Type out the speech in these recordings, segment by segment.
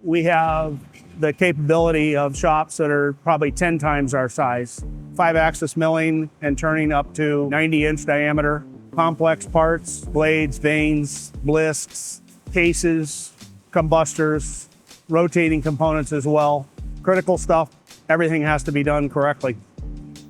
We have the capability of shops that are probably 10 times our size. 5-axis milling and turning up to 90-inch diameter. Complex parts, blades, vanes, blisks, cases, combustors, rotating components as well. Critical stuff, everything has to be done correctly.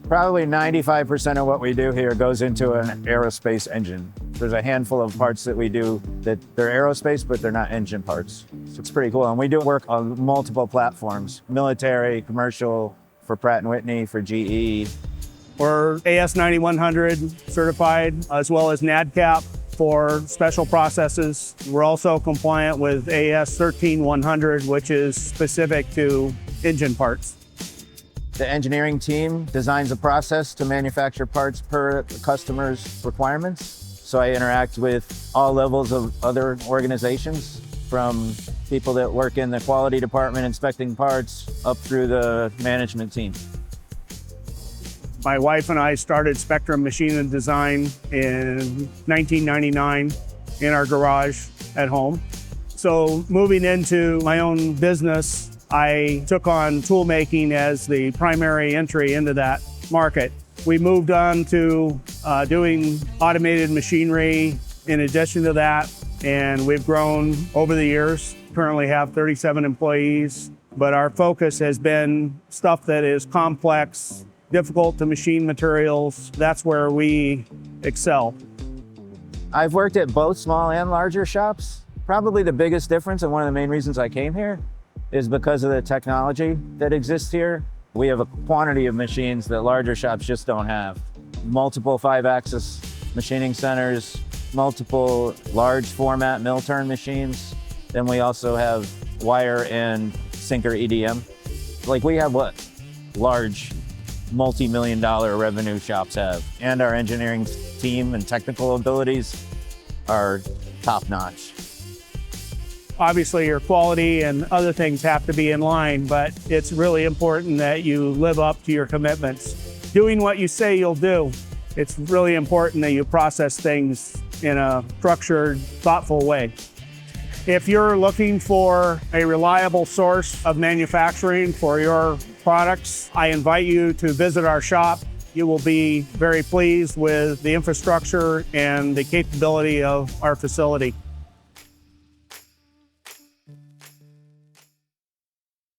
Probably 95% of what we do here goes into an aerospace engine. There's a handful of parts that we do that they're aerospace, but they're not engine parts. So it's pretty cool. And we do work on multiple platforms, military, commercial, for Pratt & Whitney, for GE. We're AS 9100 certified, as well as NADCAP for special processes. We're also compliant with AS 13100, which is specific to engine parts. The engineering team designs a process to manufacture parts per the customer's requirements. So I interact with all levels of other organizations, from people that work in the quality department inspecting parts up through the management team. My wife and I started Spectrum Machine and Design in 1999 in our garage at home. So moving into my own business, I took on tool making as the primary entry into that market. We moved on to doing automated machinery in addition to that, and we've grown over the years. Currently have 37 employees, but our focus has been stuff that is complex, difficult to machine materials. That's where we excel. I've worked at both small and larger shops. Probably the biggest difference, and one of the main reasons I came here, is because of the technology that exists here. We have a quantity of machines that larger shops just don't have. Multiple 5-axis machining centers, multiple large format mill turn machines. Then we also have wire and sinker EDM. Like, we have what large multi-million-dollar revenue shops have. And our engineering team and technical abilities are top-notch. Obviously, your quality and other things have to be in line, but it's really important that you live up to your commitments. Doing what you say you'll do. It's really important that you process things in a structured, thoughtful way. If you're looking for a reliable source of manufacturing for your products, I invite you to visit our shop. You will be very pleased with the infrastructure and the capability of our facility.